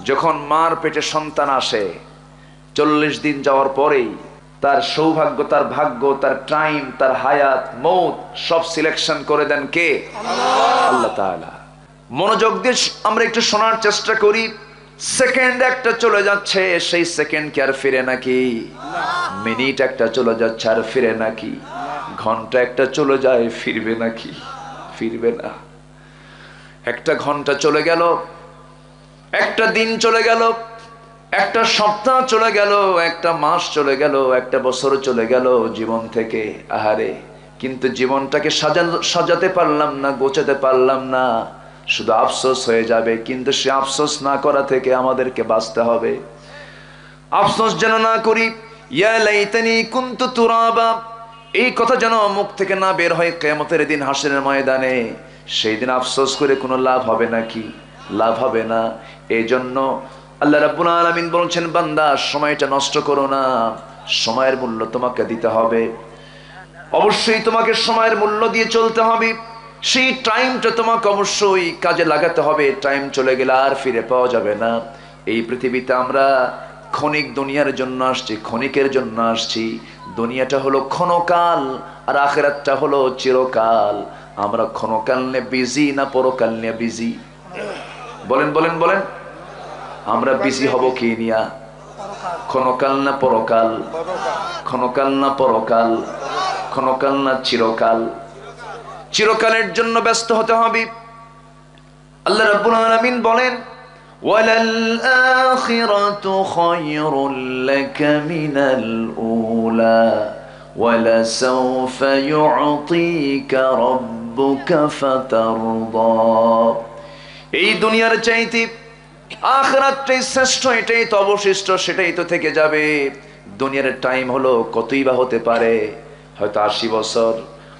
যখন মার পেটে সন্তান আসে 40 দিন যাওয়ার পরেই তার সৌভাগ্য, তার ভাগ্য, তার টাইম, তার হায়াত, মৌত সব সিলেকশন করে দেন কে? আল্লাহ তাআলা। মনোযোগ দিয়ে আমরা একটু শোনার চেষ্টা করি। সেকেন্ড একটা চলে যাচ্ছে, সেই সেকেন্ড কি আর ফিরে নাকি? মিনিট একটা চলে যাচ্ছে, আর ফিরে নাকি? ঘন্টা একটা চলে যায়, ফিরবে নাকি? ফিরবে না। একটা ঘন্টা চলে গেল, একটা দিন চলে গেল, একটা সপ্তাহ চলে গেল, একটা মাস চলে গেল, একটা বছর চলে গেল জীবন থেকে। আহারে, কিন্তু জীবনটাকে সাজাতে পারলাম না, গোছাতে পারলাম না, শুধু আফসোস হয়ে যাবে। কিন্তু সে আফসোস না করা থেকে আমাদেরকে বাঁচতে হবে। আফসোস যেন না করি, ইয়া লাইতানি কুনতু তুরাবা, এই কথা যেন মুখ থেকে না বের হয় কিয়ামতের দিন, হাসরের ময়দানে। সেই দিন আফসোস করে কোনো লাভ হবে নাকি? লাভ হবে না। এই জন্য আল্লাহ রাব্বুল আলামিন বলছেন, বান্দা সময়টা নষ্ট করো না, সময়ের মূল্য তোমাকে দিতে হবে। অবশ্যই তোমাকে সময়ের মূল্য দিয়ে চলতে হবে। সেই টাইমটা তোমাকে অবশ্যই কাজে লাগাতে হবে। টাইম চলে গেলে আর ফিরে পাওয়া যাবে না। এই পৃথিবীতে আমরা ক্ষণিক দুনিয়ার জন্য আসছি, ক্ষণিকের জন্য আসছি। দুনিয়াটা হলো ক্ষণকাল, আর আখিরাতটা হলো চিরকাল। আমরা ক্ষণকাল নিয়ে বিজি না পরকাল নিয়ে বিজি? বলেন বলেন বলেন, আমরা বিজি হব কি নিয়া? ক্ষণকাল না পরকাল? ক্ষণকাল না পরকাল? ক্ষণকাল না চিরকাল? চিরকালের জন্য ব্যস্ত হতে হবে। আল্লাহ রাব্বুল আলামিন বলেন, ওয়ালাল আখিরাতু খায়রুল লাকা মিনাল উলা ওয়ালাসাউফা ইউতিকা রাব্বুকা ফাতারদা। এই দুনিয়ার চাইতে আখিরাতটাই শ্রেষ্ঠ, এটাই তো অবশিষ্ট, সেটাই তো থেকে যাবে। দুনিয়ার টাইম হলো কতই বা হতে পারে, হয়তো 80 বছর,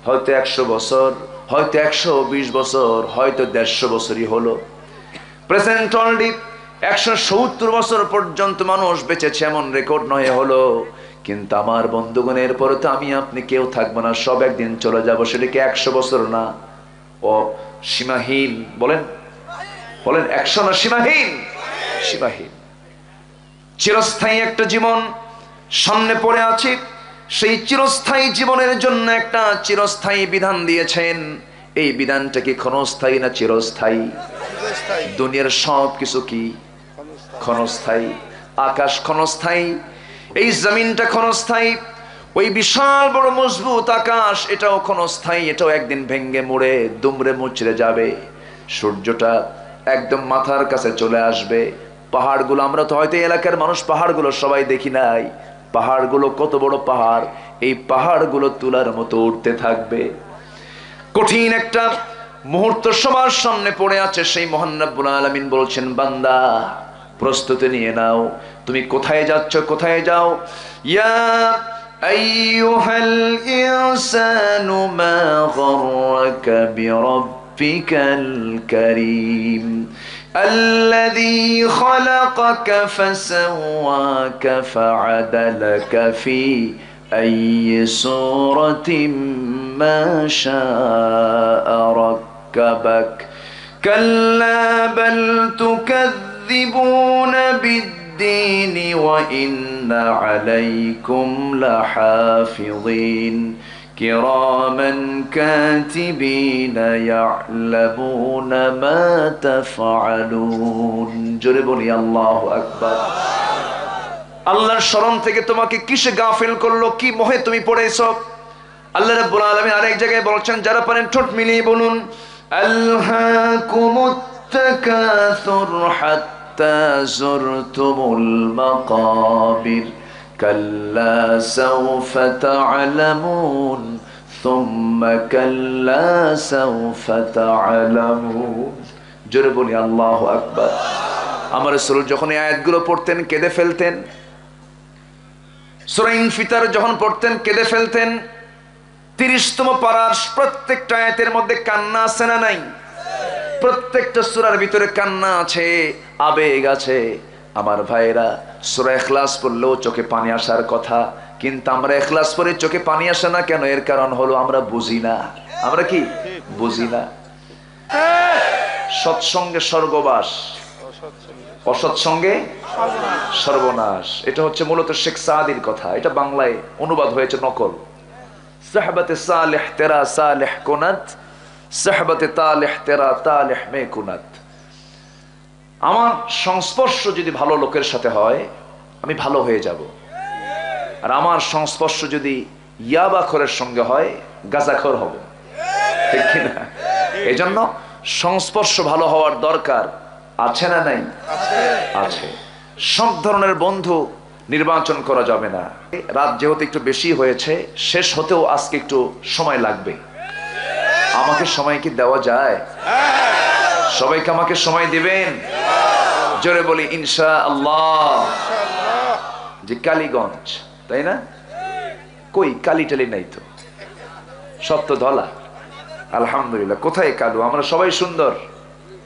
হয়তো 100 বছর, হয়তো 120 বছর, হয়তো 150 বছরই হলো। প্রেসেন্ট অলরেডি 170 বছর পর্যন্ত মানুষ বেঁচেছে, এমন রেকর্ড নয় হলো। কিন্তু আমার বন্ধুগণের পরে তো আমি আপনি কেউ থাকবো না, সব একদিন চলে যাব। সেটা কি 100 বছর না ও সীমাহীন? বলেন বলেন, 100 না সীমাহীন? সীমাহীন। চিরস্থায়ী একটা জীবন সামনে পড়ে আছে। সেই চিরস্থায়ী জীবনের জন্য একটা চিরস্থায়ী বিধান দিয়েছেন। এই বিধানটা কি ক্ষণস্থায়ী না চিরস্থায়ী? দুনিয়ার সব কিছু কি ক্ষণস্থায়ী? আকাশ ক্ষণস্থায়ী, এই জমিনটা ক্ষণস্থায়ী, ওই বিশাল বড় মজবুত আকাশ এটাও ক্ষণস্থায়ী, এটাও একদিন ভেঙ্গে মুড়ে দুমড়ে মুচড়ে যাবে। সূর্যটা একদম মাথার কাছে চলে আসবে। পাহাড়গুলো, আমরা তো হয়তো এলাকার মানুষ পাহাড়গুলো সবাই দেখি নাই। পাহাড়গুলো কত বড় পাহাড়, এই পাহাড়গুলো তুলার মতো উঠতে থাকবে। কঠিন একটা মুহূর্ত সবার সামনে পড়ে আছে। সেই মহান রব্বুল আলামিন বলছেন, বান্দা প্রস্তুতি নিয়ে নাও। তুমি কোথায় যাচ্ছ? কোথায় যাও? ইয়া আইয়ুহাল ইনসানু মা গাররাকা বিরাব্বিকাল কারীম الذي خلقك فسواك فعدلك في أي صورة ما شاء ركبك كلا بل تكذبون بالدين وإن عليكم لحافظين كراما كاتبين يعلمون ما تفعلون জোরে বলি আল্লাহু আকবার। আল্লাহর শরণ থেকে তোমাকে কিসে গাফিল করলো, কি মোহে তুমি পড়েছো? আল্লাহ রাব্বুল আলামিন আরেক জায়গায় বলছেন, যারা পারেন ঠোঁট মিলিয়ে বলুন, আলহাকুমুত তাকাসুর হাত্তা যুরতুমুল মাকাবির কাল্লা সাউফা তা'লামুন সুম্মা কাল্লা সাউফা তা'লামুন। জোরে বলি আল্লাহু আকবার। আমার রাসূল যখন এই আয়াতগুলো পড়তেন কেঁদে ফেলতেন। সূরা ইনফিতার যখন পড়তেন কেঁদে ফেলতেন। 30তম পারার প্রত্যেকটা আয়াতের মধ্যে কান্না আছে না নাই? প্রত্যেকটা সূরার ভিতরে কান্না আছে, আবেগ আছে। আমার ভাইরা, সূরা ইখলাস পড়লেও চোখে পানি আসার কথা, কিন্তু আমরা ইখলাস পড়ে চোখে পানি আসে না কেন? এর কারণ হলো আমরা বুঝি না। আমরা কি বুঝি না? সৎসঙ্গে স্বর্গবাস, অসৎ সঙ্গে সর্বনাশ। এটা হচ্ছে মূলত শেখ সাদির কথা, এটা বাংলায় অনুবাদ হয়েছে নকল। সাহবতে সালেহ তেরা সালেহ কুনাত, সাহবতে তালেহ তেরা তালেহ মে কুনাত। আমার সংস্পর্শ যদি ভালো লোকের সাথে হয় আমি ভালো হয়ে যাব, আর আমার সংস্পর্শ যদি ইয়াবাখরের সঙ্গে হয় গাঁজাখর হব, ঠিক কিনা? এই জন্য সংস্পর্শ ভালো হওয়ার দরকার আছে না নাই? আছে। সব ধরনের বন্ধু নির্বাচন করা যাবে না। রাত যেহেতু একটু বেশি হয়েছে, শেষ হতেও আজকে একটু সময় লাগবে। আমাকে সময় কি দেওয়া যায়? সবাইকে আমাকে সময় দিবেন? জোরে বলি ইনশাআল্লাহ। যে কালীগঞ্জ, তাই না? কই কালি টালি নাই তো, সব তো ধলা। আলহামদুলিল্লাহ। কোথায় কালু? আমরা সবাই সুন্দর।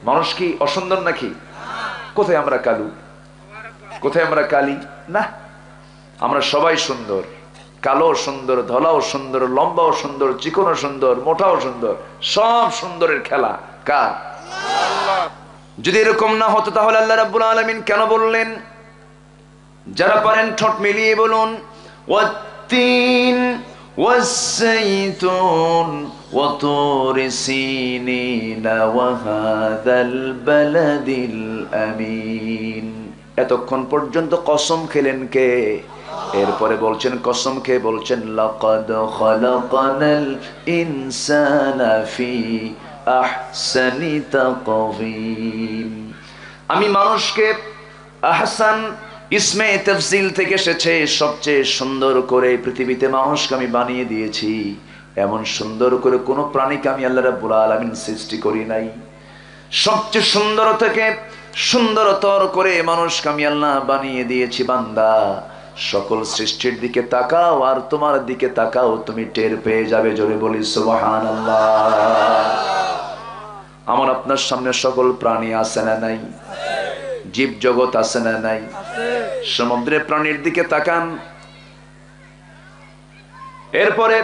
মানুষ কি অসুন্দর নাকি? কোথায় আমরা কালু? কোথায় আমরা কালি? না, আমরা সবাই সুন্দর। কালো সুন্দর, ধলাও সুন্দর, লম্বাও সুন্দর, চিকনও সুন্দর, মোটাও সুন্দর। সব সুন্দরের খেলা কার? যদি এরকম না হতো তাহলে আল্লাহ রাব্বুল আলামিন কেন বললেন? যারা পারেন ঠোঁট মিলিয়ে বলুন ওয়াত্তিন ওয়াস-সাইতুন ওয়া তুরি সিনিন ওয়া হাযাল বালাদিল আমিন। এতক্ষণ পর্যন্ত কসম খেলেন কে? এরপরে বলছেন কসম খেয়ে বলছেন লাকাদ খালাকানাল ইনসানা ফি আহসানি তাকওয়িম। আমি মানুষকে আহসান ইসমে তাফজিল থেকে এসেছে, সবচেয়ে সুন্দর করে পৃথিবীতে মানুষকে আমি বানিয়ে দিয়েছি। এমন সুন্দর করে কোন প্রাণীকে আমি আল্লাহ রাব্বুল আলামিন সৃষ্টি করি নাই। সবচেয়ে সুন্দর থেকে সুন্দরতর করে মানুষকে আমি আল্লাহ বানিয়ে দিয়েছি। বান্দা, সকল সৃষ্টির দিকে তাকাও আর তোমার দিকে তাকাও, তুমি টের পেয়ে যাবে। জোরে বলি সুবহানাল্লাহ। আমার আপনার সামনে সকল প্রাণী আছে না নাই? জীব জগৎ আছে না নাই? সমুদ্রের প্রাণীর দিকে তাকান, এরপরে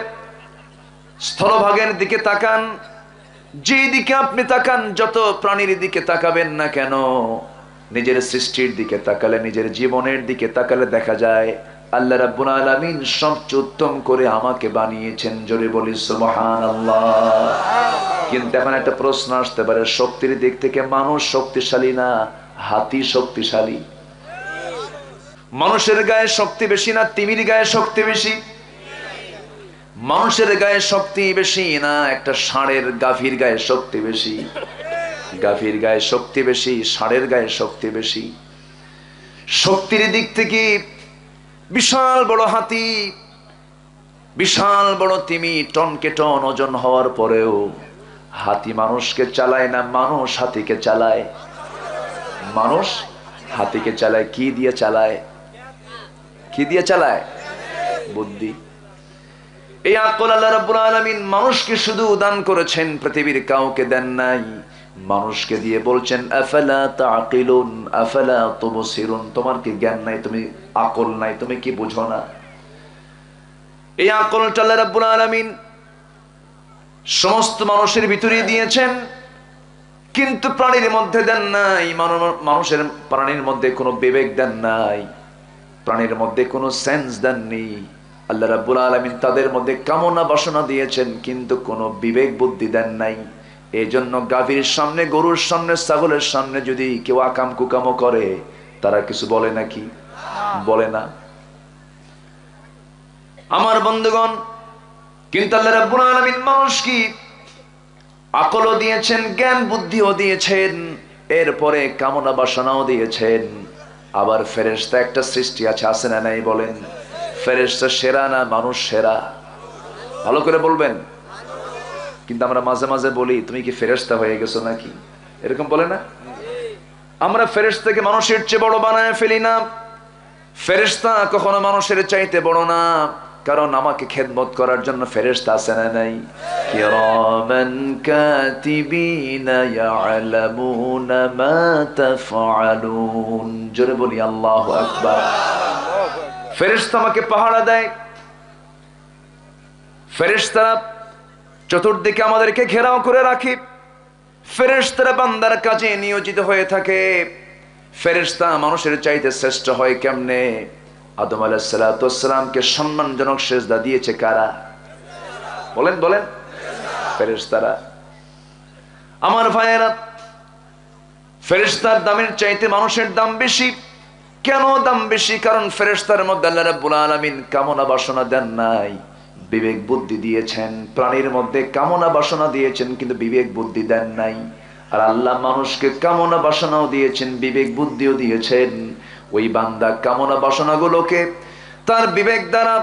স্থলভাগের দিকে তাকান। যে দিকে আপনি তাকান, যত প্রাণীর দিকে তাকাবেন না কেন, নিজের সৃষ্টির দিকে তাকালে, নিজের জীবনের দিকে তাকালে দেখা যায় আল্লাহ রাব্বুল আলামিন সবচেয়ে উত্তম করে আমাকে বানিয়েছেন। জোরে বলি সুবহানাল্লাহ। কিন্তু এখন একটা প্রশ্ন আসতে পারে, শক্তির দিক থেকে মানুষ শক্তিশালী না হাতি শক্তিশালী? মানুষের গায়ে শক্তি বেশি না তিমির গায়ে শক্তি বেশি? মানুষের গায়ে শক্তি বেশি না একটা ষাঁড়ের গাভীর গায়ে শক্তি বেশি? গাভীর গায়ে শক্তি বেশি, ষাঁড়ের গায়ে শক্তি বেশি। শক্তির দিক থেকে বিশাল বড় হাতি, বিশাল বড় তিমি, টনকে টন ওজন হওয়ার পরেও হাতি মানুষকে চালায় না, মানুষ হাতিকে চালায়। মানুষ হাতিকে চালায় কি দিয়ে চালায়? কি দিয়ে চালায়? বুদ্ধি। এই আকল আল্লাহ রাব্বুল আলামিন মানুষকে শুধু দান করেছেন, পৃথিবীর কাউকে দেন নাই। মানুষকে দিয়ে বলছেন আফালা তাআকিলুন আফালা তুবসিরুন, তোমার কি জ্ঞান নাই? তুমি আকল নাই? তুমি কি বুঝো না? এই আকলটা আল্লাহ রাব্বুল আলামিন সমস্ত মানুষের ভিতরে দিয়েছেন, কিন্তু প্রাণীর মধ্যে দেন নাই। মানুষের প্রাণীর মধ্যে কোনো বিবেক দেন নাই, প্রাণীর মধ্যে কোনো সেন্স দেননি। আল্লাহ রাব্বুল আলামিন তাদের মধ্যে কামনা বাসনা দিয়েছেন, কিন্তু কোনো বিবেক বুদ্ধি দেন নাই। এই জন্য গাভীর সামনে, গরুর সামনে, ছাগলের সামনে যদি কেউ আকাম কুকামো করে, তারা কিছু বলে নাকি? বলে না। আমার বন্ধুগণ, কিন্তু আল্লাহ রাব্বুল আলামিন মানুষ কি আকলও দিয়েছেন, জ্ঞান বুদ্ধিও দিয়েছেন, এরপরে কামনা বাসনাও দিয়েছেন। আবার ফেরেশতা একটা সৃষ্টি আছে না নাই? বলেন, ফেরেশতা সেরা না মানুষ সেরা? ভালো করে বলবেন। কিন্তু আমরা মাঝে মাঝে বলি তুমি কি ফেরেশতা হয়ে গেছো নাকি, এরকম বলে না? আমরা ফেরেশতাকে মানুষের চেয়ে বড় বানায় ফেলি না। ফেরেশতা কখনো মানুষের চাইতে বড় না, কারণ আমাকে খেদমত করার জন্য ফেরেশতা আছে না নাই? কিরামান কাতিবিনা ইয়ালামুনা মা তাফআলুন। জোরে বলি আল্লাহু আকবার। ফেরেশতা আমাকে পাহারা দেয়, ফেরেশতারা চতুর্দিকে আমাদেরকে ঘেরাও করে রাখে। ফেরেশতারা বান্দার কাজে নিয়োজিত হয়ে থাকে। ফেরেশতা মানুষের চাইতে শ্রেষ্ঠ হয় কেমনে? আদম আলাইহিস সালাতু ওয়াস সালামকে সম্মানজনক সিজদা দিয়েছে কারা? বলেন বলেন। ফেরেশতারা। আমার ভাইয়েরা, ফেরেশতার দামের চাইতে মানুষের দাম বেশি। কেন দাম বেশি? কারণ ফেরেশতার মধ্যে আল্লাহ রাব্বুল আলামিন কামনা বাসনা দেন নাই, বিবেক বুদ্ধি দিয়েছেন। প্রাণীর মধ্যে কামনা বাসনা দিয়েছেন কিন্তু বিবেক বুদ্ধি দেন নাই। আর আল্লাহ মানুষকে কামনা বাসনাও দিয়েছেন, বিবেক বুদ্ধিও দিয়েছেন। ওই বান্দা কামনা বাসনাগুলোকে তার বিবেক দ্বারা,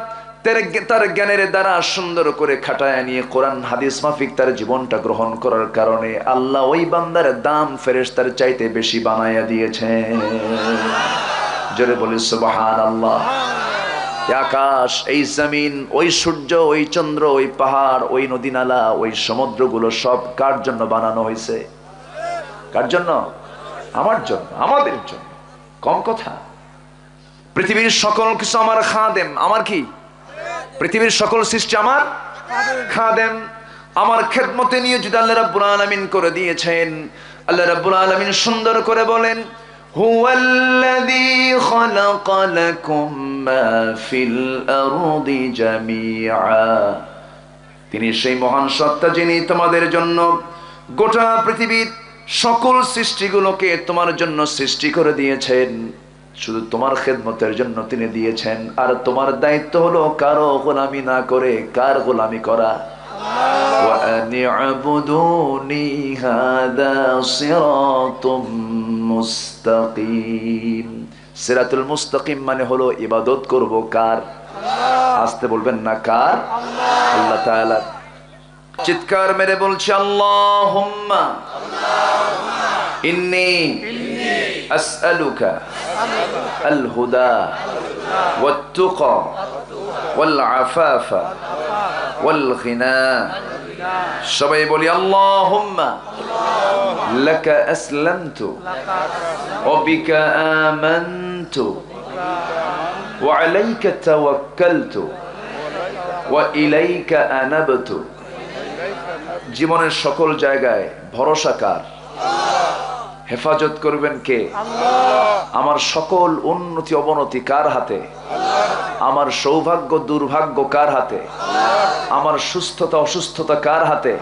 তার জ্ঞানের দ্বারা সুন্দর করে খাটায় নিয়ে কোরআন হাদিস মাফিক তার জীবনটা গ্রহণ করার কারণে আল্লাহ ওই বান্দার দাম ফেরেশতার চাইতে বেশি বানাইয়া দিয়েছেন। জোরে বলি সুবহানাল্লাহ। আকাশ, এই জমিন, ওই সূর্য, ওই চন্দ্র, ওই পাহাড়, ওই নদী নালা, ওই সমুদ্রগুলো সব কার জন্য বানানো হয়েছে? কার জন্য? আমার জন্য, আমাদের জন্য। কম কথা। পৃথিবীর সকল কিছু আমার খাদেম। আমার কি? পৃথিবীর সকল সৃষ্টি আমার খাদেম। আমার খেদমতে নিয়ে যদি আল্লাহ রাব্বুল আলামিন করে দিয়েছেন। আল্লাহ রাব্বুল আলামিন সুন্দর করে বলেন, হুয়াল্লাযী খালাকা লাকুম মা ফিল আরদি জামিআ। তিনি সেই মহান সত্তা যিনি তোমাদের জন্য গোটা পৃথিবীর সকল সৃষ্টিগুলোকে তোমার জন্য সৃষ্টি করে দিয়েছেন। শুধু তোমার খেদমতের জন্য তিনি দিয়েছেন। আর তোমার দায়িত্ব হলো কারো গোলামি না করে কার গোলামি করা? ওয়া আনি'বুদুনি হাযা সিরাতুম মুস্তাকিম। সিরাতুল মুস্তাকিম মানে হলো ইবাদত করব কার? আস্তে বলবেন না, কার? আল্লাহ তাআলা। চিৎকার মেরে বলছে, আল্লাহুম্মা ইন্নী আসআলুকা আল হুদা ওয়াত তুকা ওয়াল আফাফা ওয়াল গিনা। সবাই বলি, আল্লাহুম্মা লাকা আসলামতু ওয়া বিকা আমানতু ওয়া আলাইকা তাওয়াক্কালতু ওয়া ইলাইকা আনাবতু। জীবনের সকল জায়গায় ভরসা কার? হেফাজত করবেন কে? আমার সকল উন্নতি অবনতি কার হাতে? আমার সৌভাগ্য দুর্ভাগ্য কার হাতে? আমার সুস্থতা অসুস্থতা কার হাতে?